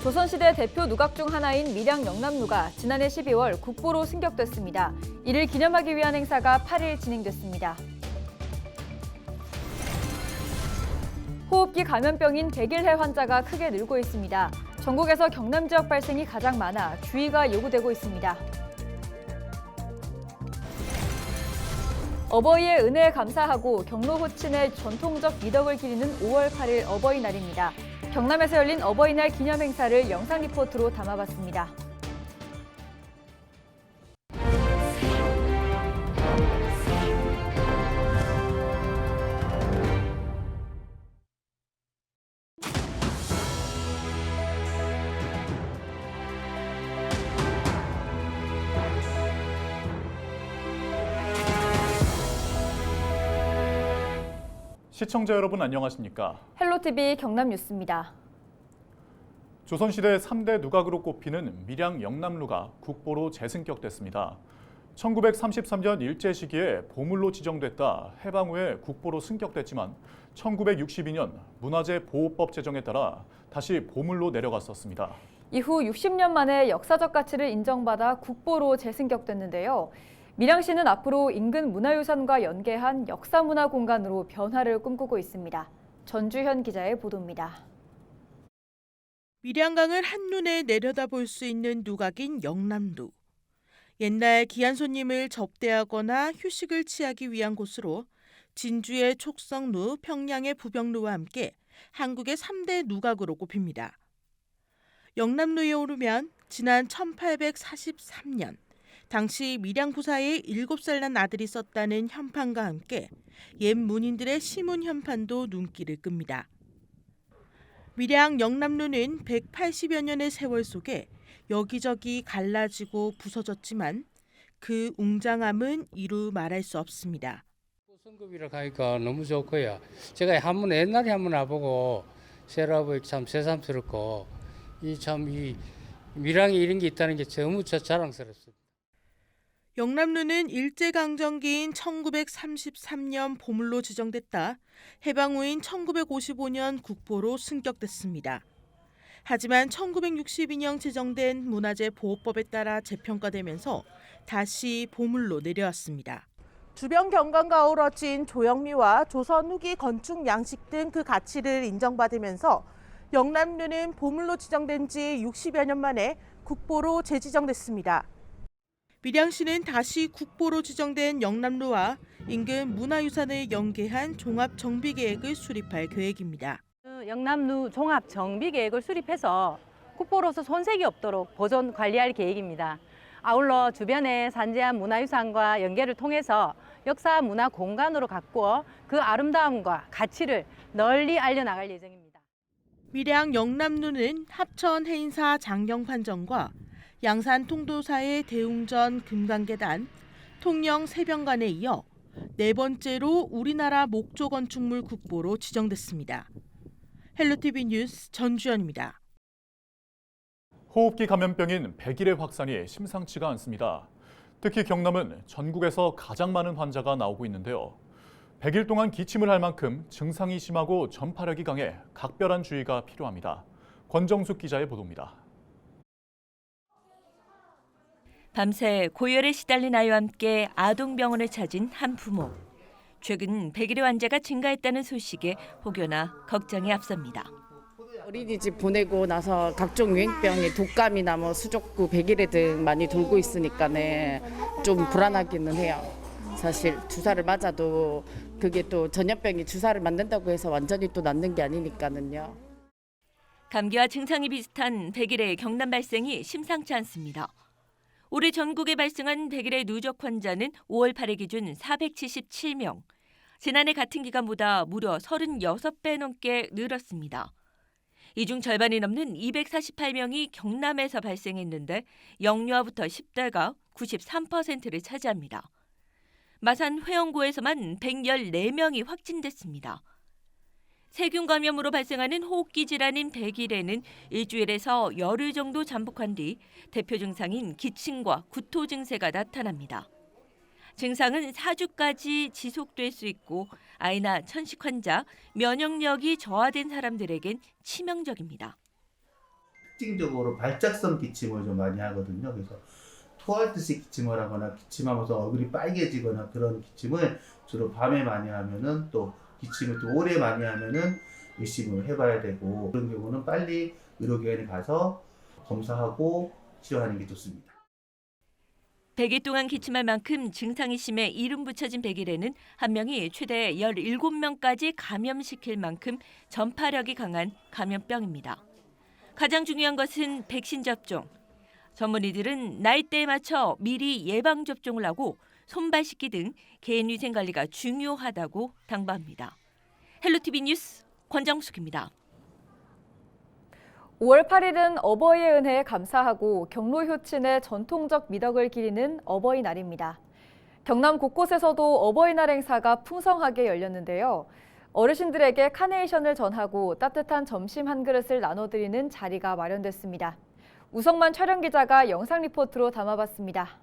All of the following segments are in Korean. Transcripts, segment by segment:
조선시대 대표 누각 중 하나인 밀양 영남루가 지난해 12월 국보로 승격됐습니다. 이를 기념하기 위한 행사가 8일 진행됐습니다. 호흡기 감염병인 백일해 환자가 크게 늘고 있습니다. 전국에서 경남 지역 발생이 가장 많아 주의가 요구되고 있습니다. 어버이의 은혜에 감사하고 경로 호친의 전통적 미덕을 기리는 5월 8일 어버이날입니다. 경남에서 열린 어버이날 기념 행사를 영상 리포트로 담아봤습니다. 시청자 여러분 안녕하십니까? 헬로티비 경남뉴스입니다. 조선시대 3대 누각으로 꼽히는 밀양 영남루가 국보로 재승격됐습니다. 1933년 일제 시기에 보물로 지정됐다 해방 후에 국보로 승격됐지만 1962년 문화재 보호법 제정에 따라 다시 보물로 내려갔었습니다. 이후 60년 만에 역사적 가치를 인정받아 국보로 재승격됐는데요. 밀양시는 앞으로 인근 문화유산과 연계한 역사문화 공간으로 변화를 꿈꾸고 있습니다. 전주현 기자의 보도입니다. 밀양강을 한눈에 내려다볼 수 있는 누각인 영남루. 옛날 귀한 손님을 접대하거나 휴식을 취하기 위한 곳으로 진주의 촉성루, 평양의 부병루와 함께 한국의 3대 누각으로 꼽힙니다. 영남루에 오르면 지난 1843년 당시 밀양 부사의 7살 난 아들이 썼다는 현판과 함께 옛 문인들의 시문 현판도 눈길을 끕니다. 밀양 영남루는 180여 년의 세월 속에 여기저기 갈라지고 부서졌지만 그 웅장함은 이루 말할 수 없습니다. 성급이라 가니까 너무 좋고요. 제가 옛날에 한번 와보고 세라보이 참 새삼스럽고 이 밀양에 이런 게 있다는 게 너무 자랑스럽습니다. 영남루는 일제강점기인 1933년 보물로 지정됐다 해방 후인 1955년 국보로 승격됐습니다. 하지만 1962년 제정된 문화재 보호법에 따라 재평가되면서 다시 보물로 내려왔습니다. 주변 경관과 어우러진 조형미와 조선 후기 건축 양식 등 그 가치를 인정받으면서 영남루는 보물로 지정된 지 60여 년 만에 국보로 재지정됐습니다. 밀양시는 다시 국보로 지정된 영남루와 인근 문화유산을 연계한 종합정비계획을 수립할 계획입니다. 영남루 종합정비계획을 수립해서 국보로서 손색이 없도록 보존 관리할 계획입니다. 아울러 주변의 산재한 문화유산과 연계를 통해서 역사 문화 공간으로 가꾸어 그 아름다움과 가치를 널리 알려나갈 예정입니다. 밀양 영남루는 합천 해인사 장경판전과 양산 통도사의 대웅전 금강계단, 통영 세병관에 이어 네 번째로 우리나라 목조 건축물 국보로 지정됐습니다. 헬로티비 뉴스 전주현입니다. 호흡기 감염병인 백일의 확산이 심상치가 않습니다. 특히 경남은 전국에서 가장 많은 환자가 나오고 있는데요. 100일 동안 기침을 할 만큼 증상이 심하고 전파력이 강해 각별한 주의가 필요합니다. 권정숙 기자의 보도입니다. 밤새 고열에 시달린 아이와 함께 아동병원을 찾은 한 부모. 최근 100일의 환자가 증가했다는 소식에 혹여나 걱정이 앞섭니다. 어린이집 보내고 나서 각종 유행병이 독감이나 수족구, 백일해 등 많이 돌고 있으니까는 좀 불안하기는 해요. 사실 주사를 맞아도 그게 또 전염병이 주사를 맞는다고 해서 완전히 또 낫는 게 아니니까는요. 감기와 증상이 비슷한 백일의 경남 발생이 심상치 않습니다. 올해 전국에 발생한 백일의 누적 환자는 5월 8일 기준 477명. 지난해 같은 기간보다 무려 36배 넘게 늘었습니다. 이 중 절반이 넘는 248명이 경남에서 발생했는데 영유아부터 10대가 93%를 차지합니다. 마산 회원구에서만 114명이 확진됐습니다. 세균 감염으로 발생하는 호흡기 질환인 백일에는 일주일에서 열흘 정도 잠복한 뒤 대표 증상인 기침과 구토 증세가 나타납니다. 증상은 4주까지 지속될 수 있고 아이나 천식 환자, 면역력이 저하된 사람들에겐 치명적입니다. 특징적으로 발작성 기침을 좀 많이 하거든요. 그래서 토할 듯이 기침을 하거나 기침하면서 얼굴이 빨개지거나 그런 기침을 주로 밤에 많이 하면은 또 기침을 또 오래 많이 하면은 의심을 해봐야 되고 그런 경우는 빨리 의료기관에 가서 검사하고 치료하는 게 좋습니다. 100일 동안 기침할 만큼 증상이 심해 이름 붙여진 백일에는 한 명이 최대 17명까지 감염시킬 만큼 전파력이 강한 감염병입니다. 가장 중요한 것은 백신 접종. 전문의들은 나이대에 맞춰 미리 예방 접종을 하고 손발 씻기 등 개인 위생 관리가 중요하다고 당부합니다. 헬로티비 뉴스 권정숙입니다. 5월 8일은 어버이의 은혜에 감사하고 경로 효친의 전통적 미덕을 기리는 어버이날입니다. 경남 곳곳에서도 어버이날 행사가 풍성하게 열렸는데요. 어르신들에게 카네이션을 전하고 따뜻한 점심 한 그릇을 나눠드리는 자리가 마련됐습니다. 우성만 촬영 기자가 영상 리포트로 담아봤습니다.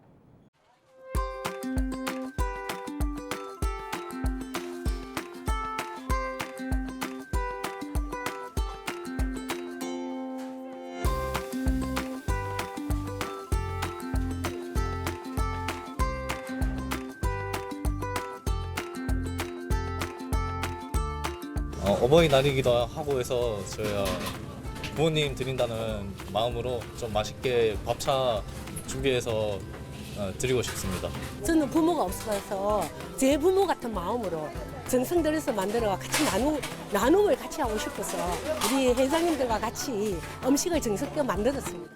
어버이날이기도 하고 해서 저희가 부모님 드린다는 마음으로 좀 맛있게 밥차 준비해서 드리고 싶습니다. 저는 부모가 없어서 제 부모 같은 마음으로 정성 들여서 만들어 같이 나눔을 같이 하고 싶어서 우리 회장님들과 같이 음식을 정성껏 만들었습니다.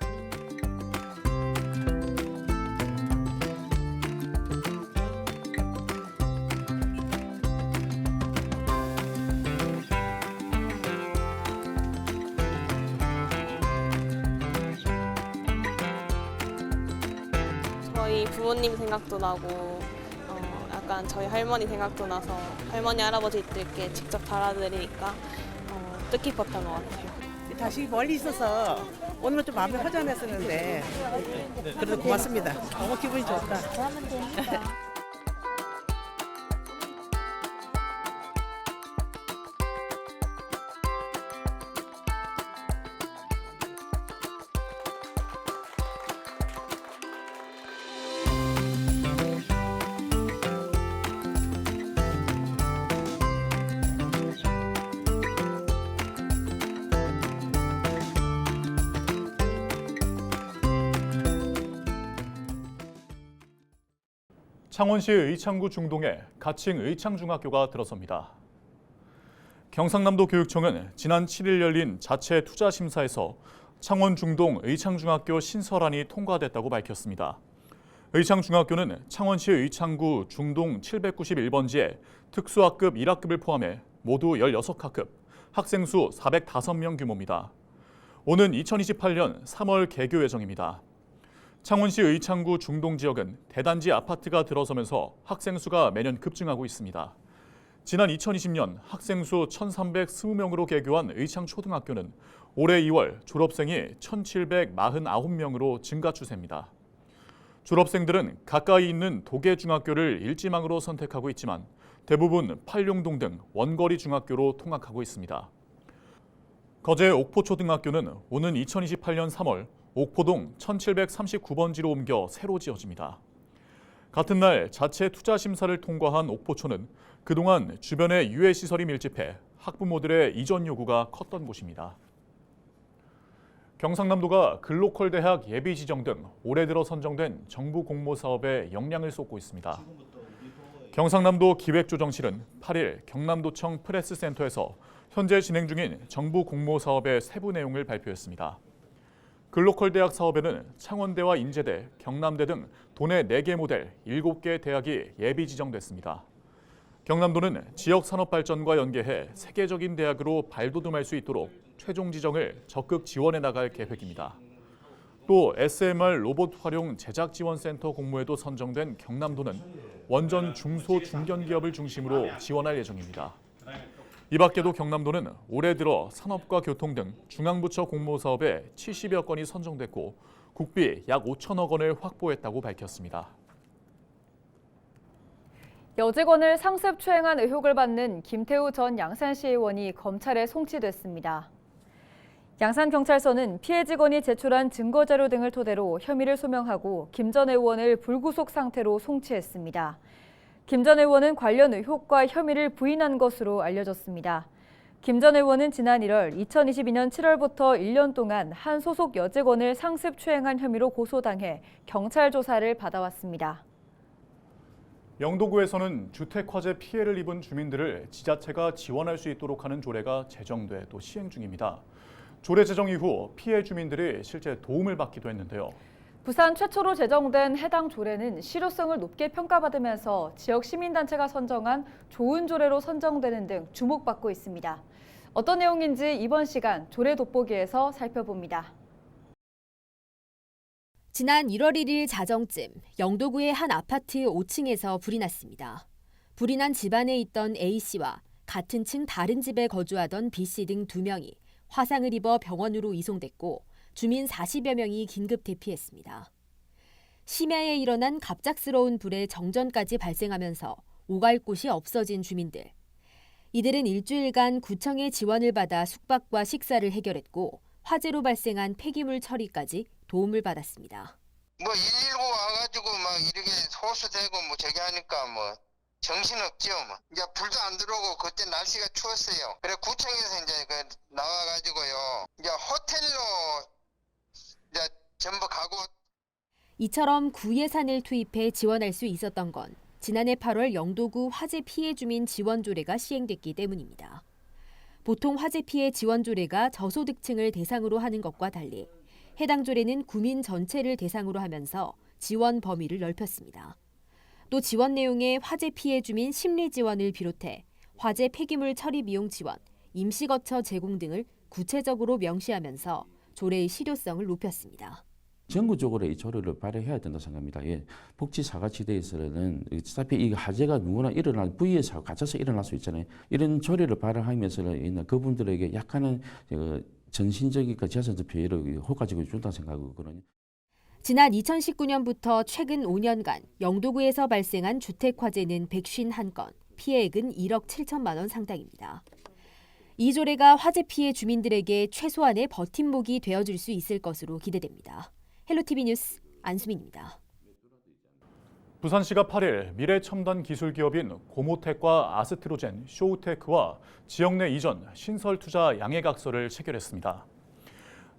저희 부모님 생각도 나고 약간 저희 할머니 생각도 나서 할머니 할아버지들께 직접 달아드리니까 뜻깊었던 것 같아요. 다시 멀리 있어서 오늘은 좀 마음이 허전했었는데 그래도 고맙습니다. 너무 기분이 좋다. 창원시 의창구 중동에 가칭 의창중학교가 들어섭니다. 경상남도 교육청은 지난 7일 열린 자체 투자 심사에서 창원 중동 의창중학교 신설안이 통과됐다고 밝혔습니다. 의창중학교는 창원시 의창구 중동 791번지에 특수학급 1학급을 포함해 모두 16학급, 학생 수 405명 규모입니다. 오는 2028년 3월 개교 예정입니다. 창원시 의창구 중동 지역은 대단지 아파트가 들어서면서 학생 수가 매년 급증하고 있습니다. 지난 2020년 학생 수 1,320명으로 개교한 의창초등학교는 올해 2월 졸업생이 1,749명으로 증가 추세입니다. 졸업생들은 가까이 있는 도계중학교를 일지망으로 선택하고 있지만 대부분 팔룡동 등 원거리 중학교로 통학하고 있습니다. 거제 옥포초등학교는 오는 2028년 3월 옥포동 1739번지로 옮겨 새로 지어집니다. 같은 날 자체 투자 심사를 통과한 옥포초는 그동안 주변에 유해시설이 밀집해 학부모들의 이전 요구가 컸던 곳입니다. 경상남도가 글로컬 대학 예비 지정 등 올해 들어 선정된 정부 공모 사업에 역량을 쏟고 있습니다. 경상남도 기획조정실은 8일 경남도청 프레스센터에서 현재 진행 중인 정부 공모 사업의 세부 내용을 발표했습니다. 글로컬 대학 사업에는 창원대와 인제대, 경남대 등 도내 4개 모델 7개 대학이 예비 지정됐습니다. 경남도는 지역 산업 발전과 연계해 세계적인 대학으로 발돋움할 수 있도록 최종 지정을 적극 지원해 나갈 계획입니다. 또 SMR 로봇 활용 제작 지원센터 공모에도 선정된 경남도는 원전 중소 중견기업을 중심으로 지원할 예정입니다. 이 밖에도 경남도는 올해 들어 산업과 교통 등 중앙부처 공모 사업에 70여 건이 선정됐고 국비 약 5천억 원을 확보했다고 밝혔습니다. 여직원을 상습 추행한 의혹을 받는 김태우 전 양산시 의원이 검찰에 송치됐습니다. 양산경찰서는 피해 직원이 제출한 증거자료 등을 토대로 혐의를 소명하고 김 전 의원을 불구속 상태로 송치했습니다. 김 전 의원은 관련 의혹과 혐의를 부인한 것으로 알려졌습니다. 김 전 의원은 지난 1월 2022년 7월부터 1년 동안 한 소속 여직원을 상습 추행한 혐의로 고소당해 경찰 조사를 받아왔습니다. 영도구에서는 주택 화재 피해를 입은 주민들을 지자체가 지원할 수 있도록 하는 조례가 제정돼 또 시행 중입니다. 조례 제정 이후 피해 주민들이 실제 도움을 받기도 했는데요. 부산 최초로 제정된 해당 조례는 실효성을 높게 평가받으면서 지역 시민단체가 선정한 좋은 조례로 선정되는 등 주목받고 있습니다. 어떤 내용인지 이번 시간 조례 돋보기에서 살펴봅니다. 지난 1월 1일 자정쯤 영도구의 한 아파트 5층에서 불이 났습니다. 불이 난 집안에 있던 A씨와 같은 층 다른 집에 거주하던 B씨 등 2명이 화상을 입어 병원으로 이송됐고 주민 40여 명이 긴급 대피했습니다. 심야에 일어난 갑작스러운 불에 정전까지 발생하면서 오갈 곳이 없어진 주민들. 이들은 일주일간 구청의 지원을 받아 숙박과 식사를 해결했고 화재로 발생한 폐기물 처리까지 도움을 받았습니다. 119 와가지고 막 이렇게 호수되고 저기 하니까 정신없죠. 이제 불도 안 들어오고 그때 날씨가 추웠어요. 그래 구청에서 이제 나와가지고요. 이제 호텔로 이제 전부 가고. 이처럼 구예산을 투입해 지원할 수 있었던 건 지난해 8월 영도구 화재 피해 주민 지원 조례가 시행됐기 때문입니다. 보통 화재 피해 지원 조례가 저소득층을 대상으로 하는 것과 달리 해당 조례는 구민 전체를 대상으로 하면서 지원 범위를 넓혔습니다. 또 지원 내용에 화재 피해 주민 심리 지원을 비롯해 화재 폐기물 처리 비용 지원, 임시거처 제공 등을 구체적으로 명시하면서 조례의 실효성을 높였습니다. 전국적으로 이 조례를 발효해야 된다고 생각합니다. 복지 사각지대에서는 어차피 이 화재가 누구나 일어날 부위에 갇혀서 일어날 수 있잖아요. 이런 조례를 발효하면서는 그분들에게 약간은 전신적인 재산적 피해를 효과적으로 준다고 생각하거든요. 지난 2019년부터 최근 5년간 영도구에서 발생한 주택 화재는 151건, 피해액은 1억 7천만 원 상당입니다. 이 조례가 화재 피해 주민들에게 최소한의 버팀목이 되어줄 수 있을 것으로 기대됩니다. 헬로티비 뉴스 안수민입니다. 부산시가 8일 미래첨단기술기업인 고모텍과 아스트로젠, 쇼우테크와 지역 내 이전, 신설투자 양해각서를 체결했습니다.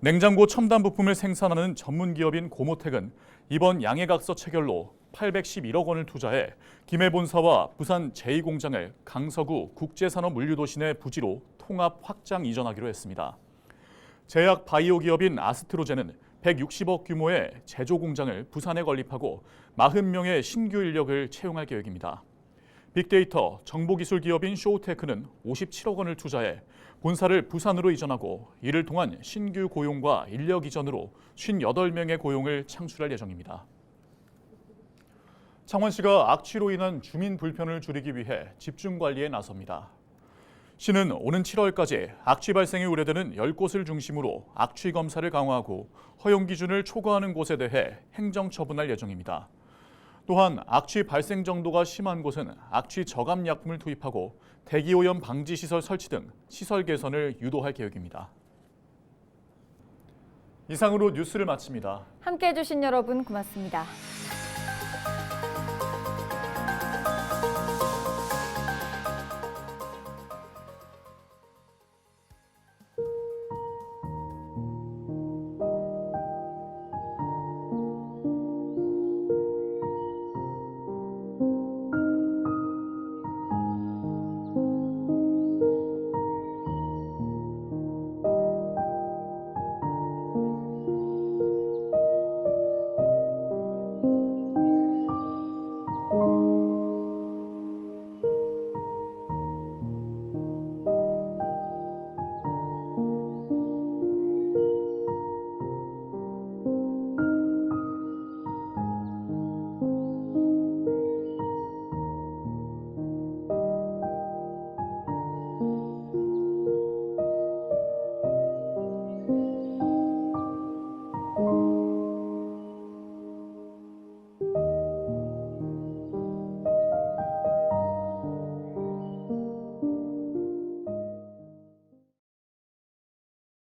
냉장고 첨단 부품을 생산하는 전문기업인 고모텍은 이번 양해각서 체결로 811억 원을 투자해 김해 본사와 부산 제2공장을 강서구 국제산업물류도시 내 부지로 통합 확장 이전하기로 했습니다. 제약 바이오 기업인 아스트로젠은 160억 규모의 제조 공장을 부산에 건립하고 40명의 신규 인력을 채용할 계획입니다. 빅데이터 정보기술 기업인 쇼우테크는 57억 원을 투자해 본사를 부산으로 이전하고 이를 통한 신규 고용과 인력 이전으로 58명의 고용을 창출할 예정입니다. 창원시가 악취로 인한 주민 불편을 줄이기 위해 집중 관리에 나섭니다. 시는 오는 7월까지 악취 발생이 우려되는 10곳을 중심으로 악취 검사를 강화하고 허용 기준을 초과하는 곳에 대해 행정 처분할 예정입니다. 또한 악취 발생 정도가 심한 곳은 악취 저감 약품을 투입하고 대기오염 방지 시설 설치 등 시설 개선을 유도할 계획입니다. 이상으로 뉴스를 마칩니다. 함께해 주신 여러분 고맙습니다.